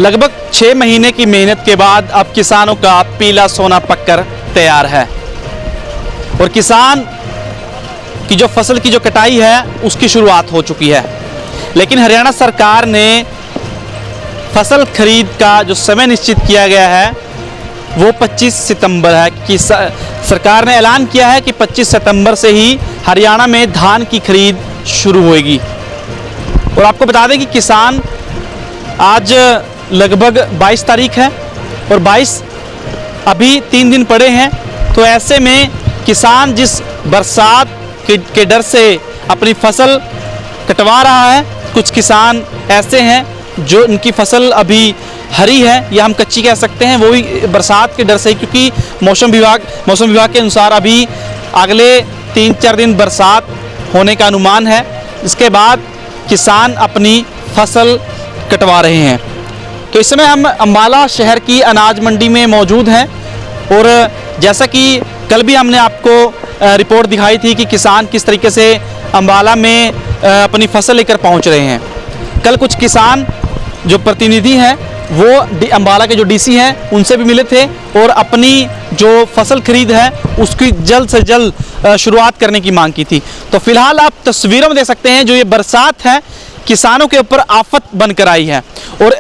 लगभग 6 महीने की मेहनत के बाद अब किसानों का पीला सोना पककर तैयार है और किसान की जो फसल की जो कटाई है उसकी शुरुआत हो चुकी है। लेकिन हरियाणा सरकार ने फसल खरीद का जो समय निश्चित किया गया है वो 25 सितंबर है कि सरकार ने ऐलान किया है कि 25 सितंबर से ही हरियाणा में धान की खरीद शुरू होगी। और आपको बता दें कि किसान आज लगभग 22 तारीख है और 22 अभी 3 दिन पड़े हैं, तो ऐसे में किसान जिस बरसात के डर से अपनी फसल कटवा रहा है, कुछ किसान ऐसे हैं जो उनकी फसल अभी हरी है या हम कच्ची कह सकते हैं, वो भी बरसात के डर से, क्योंकि मौसम विभाग के अनुसार अभी अगले 3-4 दिन बरसात होने का अनुमान है। इसके बाद किसान अपनी फसल कटवा रहे हैं। तो इस समय हम अम्बाला शहर की अनाज मंडी में मौजूद हैं और जैसा कि कल भी हमने आपको रिपोर्ट दिखाई थी कि किसान किस तरीके से अम्बाला में अपनी फसल लेकर पहुंच रहे हैं। कल कुछ किसान जो प्रतिनिधि हैं वो अम्बाला के जो डीसी हैं उनसे भी मिले थे और अपनी जो फसल खरीद है उसकी जल्द से जल्द शुरुआत करने की मांग की थी। तो फिलहाल आप तस्वीरों में देख सकते हैं जो ये बरसात है किसानों के ऊपर आफत बनकर आई है और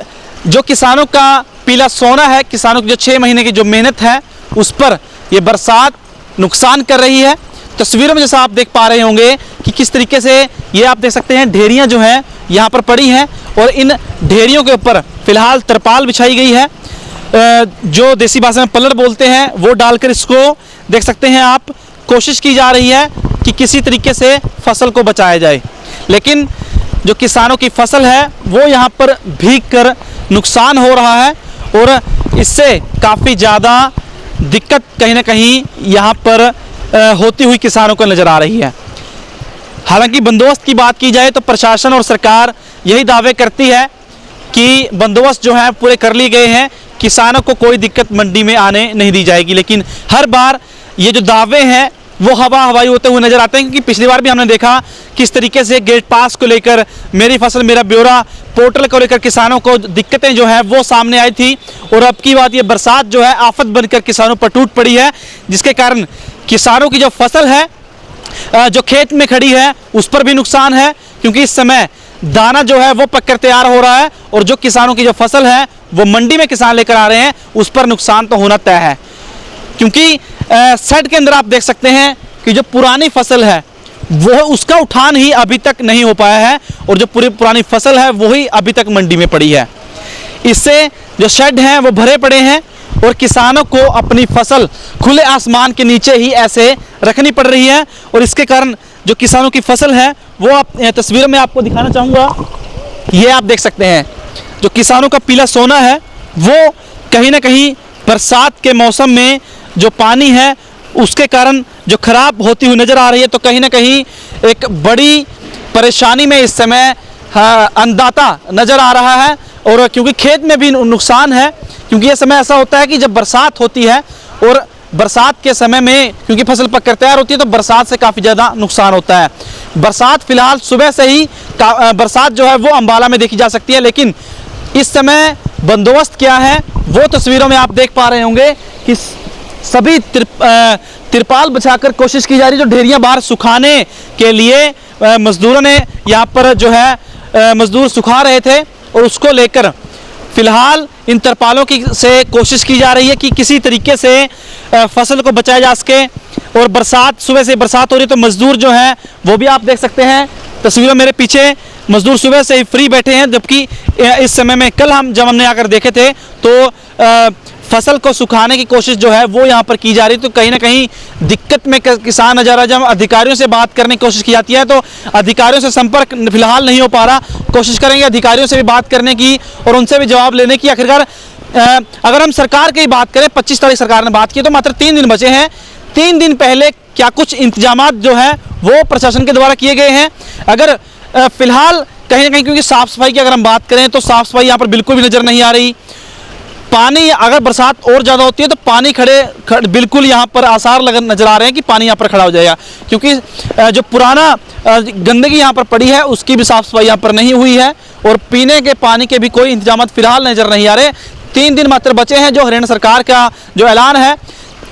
जो किसानों का पीला सोना है, किसानों की जो 6 महीने की जो मेहनत है उस पर ये बरसात नुकसान कर रही है। तस्वीरों में जैसा आप देख पा रहे होंगे कि किस तरीके से ये आप देख सकते हैं ढेरियां जो हैं यहाँ पर पड़ी हैं और इन ढेरियों के ऊपर फिलहाल तरपाल बिछाई गई है, जो देसी भाषा में पल्लड़ बोलते हैं, वो डालकर इसको देख सकते हैं आप, कोशिश की जा रही है कि किसी तरीके से फसल को बचाया जाए। लेकिन जो किसानों की फसल है वो यहाँ पर भीग कर नुकसान हो रहा है और इससे काफ़ी ज़्यादा दिक्कत कहीं ना कहीं यहाँ पर होती हुई किसानों को नज़र आ रही है। हालांकि बंदोबस्त की बात की जाए तो प्रशासन और सरकार यही दावे करती है कि बंदोबस्त जो है पूरे कर लिए गए हैं, किसानों को कोई दिक्कत मंडी में आने नहीं दी जाएगी। लेकिन हर बार ये जो दावे हैं वो हवाई होते हुए नजर आते हैं, क्योंकि पिछली बार भी हमने देखा किस तरीके से गेट पास को लेकर, मेरी फसल मेरा ब्यौरा पोर्टल को लेकर किसानों को दिक्कतें जो है वो सामने आई थी। और अब की बात ये बरसात जो है आफत बनकर किसानों पर टूट पड़ी है, जिसके कारण किसानों की जो फसल है जो खेत में खड़ी है उस पर भी नुकसान है, क्योंकि इस समय दाना जो है वो पककर तैयार हो रहा है और जो किसानों की जो फसल है वो मंडी में किसान लेकर आ रहे हैं उस पर नुकसान तो होना तय है। क्योंकि सेट के अंदर आप देख सकते हैं कि जो पुरानी फसल है वो उसका उठान ही अभी तक नहीं हो पाया है और जो पूरी पुरानी फसल है वही अभी तक मंडी में पड़ी है। इससे जो शेड हैं वो भरे पड़े हैं और किसानों को अपनी फसल खुले आसमान के नीचे ही ऐसे रखनी पड़ रही है और इसके कारण जो किसानों की फसल है वो आप तस्वीरों में आपको दिखाना चाहूँगा। ये आप देख सकते हैं जो किसानों का पीला सोना है वो कहीं ना कहीं बरसात के मौसम में जो पानी है उसके कारण जो खराब होती हुई नज़र आ रही है। तो कहीं ना कहीं एक बड़ी परेशानी में इस समय अन्नदाता नज़र आ रहा है और क्योंकि खेत में भी नुकसान है, क्योंकि ये समय ऐसा होता है कि जब बरसात होती है और बरसात के समय में क्योंकि फसल पककर तैयार होती है तो बरसात से काफ़ी ज़्यादा नुकसान होता है। बरसात फिलहाल सुबह से ही बरसात जो है वो अम्बाला में देखी जा सकती है, लेकिन इस समय बंदोबस्त क्या है वो तस्वीरों में आप देख पा रहे होंगे कि सभी तिरपाल बिछाकर कोशिश की जा रही है। जो ढेरियाँ बाहर सुखाने के लिए मजदूरों ने यहाँ पर जो है मजदूर सुखा रहे थे और उसको लेकर फिलहाल इन तरपालों की से कोशिश की जा रही है कि किसी तरीके से फसल को बचाया जा सके। और बरसात, सुबह से बरसात हो रही है तो मजदूर जो हैं वो भी आप देख सकते हैं तस्वीरों मेरे पीछे, मजदूर सुबह से ही फ्री बैठे हैं, जबकि इस समय में कल जब हमने आकर देखे थे तो फसल को सुखाने की कोशिश जो है वो यहाँ पर की जा रही है। तो कहीं ना कहीं दिक्कत में किसान नजर आ, जब अधिकारियों से बात करने की कोशिश की जाती है तो अधिकारियों से संपर्क फिलहाल नहीं हो पा रहा। कोशिश करेंगे अधिकारियों से भी बात करने की और उनसे भी जवाब लेने की। आखिरकार अगर हम सरकार की बात करें, 25 तारीख सरकार ने बात की तो मात्र 3 दिन बचे हैं। 3 दिन पहले क्या कुछ इंतजाम जो है वो प्रशासन के द्वारा किए गए हैं? अगर फिलहाल कहीं ना कहीं, क्योंकि साफ सफाई की अगर हम बात करें तो साफ सफाई यहाँ पर बिल्कुल भी नजर नहीं आ रही। पानी अगर बरसात और ज़्यादा होती है तो पानी बिल्कुल यहाँ पर आसार नज़र आ रहे हैं कि पानी यहाँ पर खड़ा हो जाएगा, क्योंकि जो पुराना गंदगी यहाँ पर पड़ी है उसकी भी साफ़ सफाई यहाँ पर नहीं हुई है और पीने के पानी के भी कोई इंतजाम फिलहाल नज़र नहीं आ रहे। 3 दिन मात्र बचे हैं जो हरियाणा सरकार का जो ऐलान है।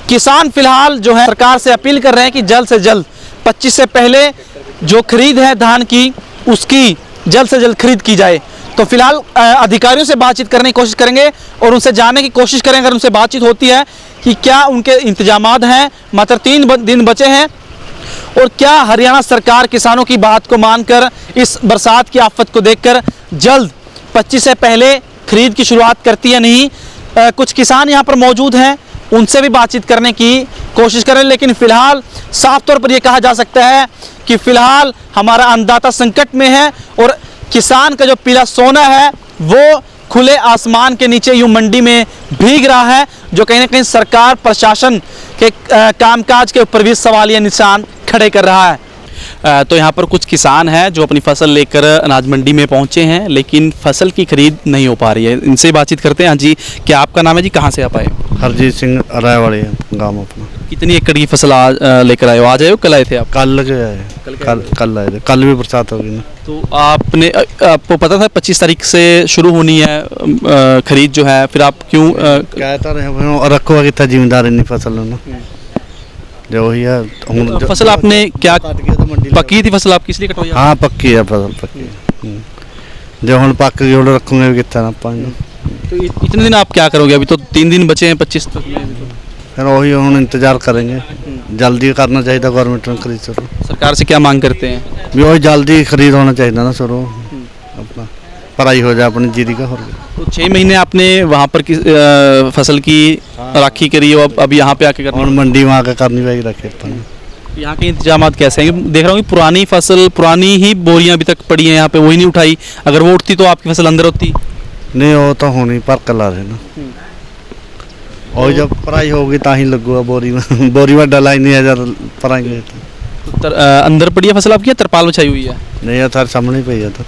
किसान फिलहाल जो है सरकार से अपील कर रहे हैं कि जल्द से जल्द 25 से पहले जो खरीद है धान की उसकी जल्द से जल्द खरीद की जाए। तो फिलहाल अधिकारियों से बातचीत करने की कोशिश करेंगे और उनसे जानने की कोशिश करेंगे, अगर उनसे बातचीत होती है कि क्या उनके इंतजामात हैं। मात्र 3 दिन बचे हैं और क्या हरियाणा सरकार किसानों की बात को मानकर इस बरसात की आफत को देखकर जल्द 25 से पहले खरीद की शुरुआत करती है नहीं। कुछ किसान यहाँ पर मौजूद हैं, उनसे भी बातचीत करने की कोशिश करें, लेकिन फ़िलहाल साफ तौर पर यह कहा जा सकता है कि फ़िलहाल हमारा अन्नदाता संकट में है और किसान का जो पीला सोना है वो खुले आसमान के नीचे यूं मंडी में भीग रहा है, जो कहीं ना कहीं सरकार प्रशासन के कामकाज के ऊपर भी सवालिया निशान खड़े कर रहा है। तो यहाँ पर कुछ किसान हैं जो अपनी फसल लेकर अनाज मंडी में पहुँचे हैं, लेकिन फसल की खरीद नहीं हो पा रही है। इनसे बातचीत करते हैं। हाँ जी, क्या आपका नाम है जी, कहाँ से आप आए? हरजीत सिंह रायवाड़ी गाँव अपना। कितनी एकड़ की फसल लेकर आए हो? आज आए हो, कल आए थे आप? कल आए, कल आए थे। कल भी बरसात होगी ना। तो आपको पता था 25 तारीख से शुरू होनी है खरीद जो है, फिर आप क्यों कहता रहे रखो कितना जिम्मेदार नहीं फसल ना जो वही है। फसल आपने क्या पक्की थी फसल आपकी, इसलिए कटवाई? हाँ पक्की है फसल, पक्की जो हम पक गई और रखूंगे भी कितना ना। तो इतने दिन आप क्या करोगे? अभी तो 3 दिन बचे हैं 25 तक। फिर वही हम इंतजार करेंगे, जल्दी करना चाहिए गवर्नमेंट ने खरीद शुरू। सरकार से क्या मांग करते हैं? भी वही जल्दी खरीद होना चाहिए ना शुरू, अपना पढ़ाई हो जाए अपनी जीरी का। तो 6 महीने आपने वहाँ पर फसल की राखी करी हो, अब यहाँ पे आके और मंडी में आकर करनी पड़ेगी रखे। यहाँ के इंतजाम कैसे हैं? देख रहा हूँ पुरानी फसल, पुरानी ही बोरियाँ अभी तक पड़ी हैं यहाँ पे, वही नहीं उठाई। अगर वो उठती तो आपकी फसल अंदर होती? नहीं, वो तो होनी पर कला रहे ना। और जब पढ़ाई होगी ताही लगूगा बोरी में डला ही नहीं है जब पढ़ाएंगे तो अंदर पड़ी है फसल आपकी, तरपाल बिछाई हुई है? नहीं है, थारे सामने ही पड़ी है। तो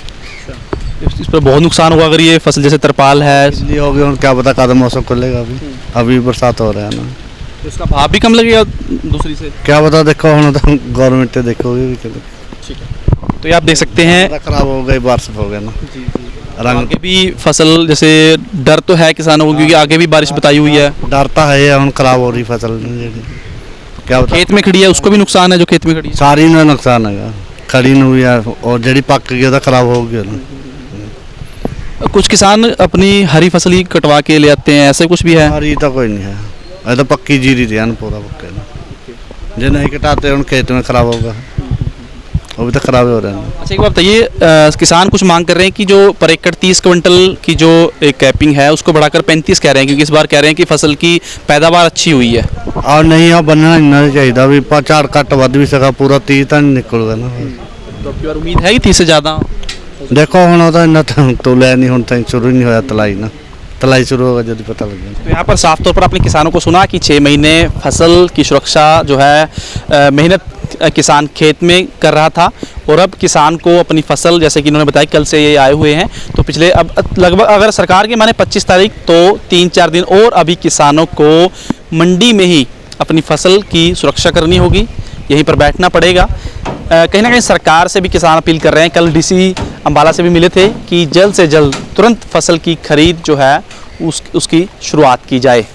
इस पर बहुत नुकसान होगा अगर ये फसल जैसे तरपाल है इसलिए होगी। और क्या पता कदम मौसम खुलेगा, अभी बरसात हो रहा है ना, तो इसका भाव भी कम लगेगा दूसरी से, क्या पता। देखो हम तो गवर्नमेंट देखोगे भी। ठीक है, तो ये आप देख सकते हैं खराब हो गई, बारिश हो गया ना। आगे भी फसल जैसे डर तो है किसानों को, क्योंकि आगे भी बारिश बताई हुई है। डरता है हम खराब हो रही फसल, क्या बता। खेत में खड़ी है उसको भी नुकसान है, जो खेत में खड़ी है सारी ना नुकसान है, खड़ी नहीं हुई है और जड़ी पक गई तो खराब हो गया ना। कुछ किसान अपनी हरी फसल ही कटवा के ले आते हैं, ऐसे कुछ भी है? हरी तो कोई नहीं है, ये तो पक्की जीरी थी ना, पूरा पक्के ना। जो नहीं कटाते उन खेत में खराब होगा, वो भी तो खराब हो रहे हैं। अच्छा, एक बात बताइए, किसान कुछ मांग कर रहे हैं कि जो पर एकड़ 30 क्विंटल की जो एक कैपिंग है उसको बढ़ाकर 35 कह रहे हैं, क्योंकि इस बार कह रहे हैं कि फसल की पैदावार अच्छी हुई है। और नहीं यहाँ बनना नहीं चाहिए, अभी 4 कट वध भी सका, पूरा 30 तक निकल ना। तो अब की बार उम्मीद है कि 30 से ज़्यादा? देखो हम तो ले नहीं होता, शुरू नहीं होया तलाई ना, तलाई शुरू होगा जल्दी पता लग जाए। तो यहाँ पर साफ तौर पर आपने किसानों को सुना कि 6 महीने फसल की सुरक्षा जो है मेहनत किसान खेत में कर रहा था, और अब किसान को अपनी फसल, जैसे कि इन्होंने बताया कल से ये आए हुए हैं, तो पिछले अब लगभग अगर सरकार की माने 25 तारीख तो 3-4 दिन और अभी किसानों को मंडी में ही अपनी फसल की सुरक्षा करनी होगी, यहीं पर बैठना पड़ेगा। कहीं ना कहीं सरकार से भी किसान अपील कर रहे हैं। कल डीसी अम्बाला से भी मिले थे कि जल्द से जल्द तुरंत फसल की खरीद जो है उसकी शुरुआत की जाए।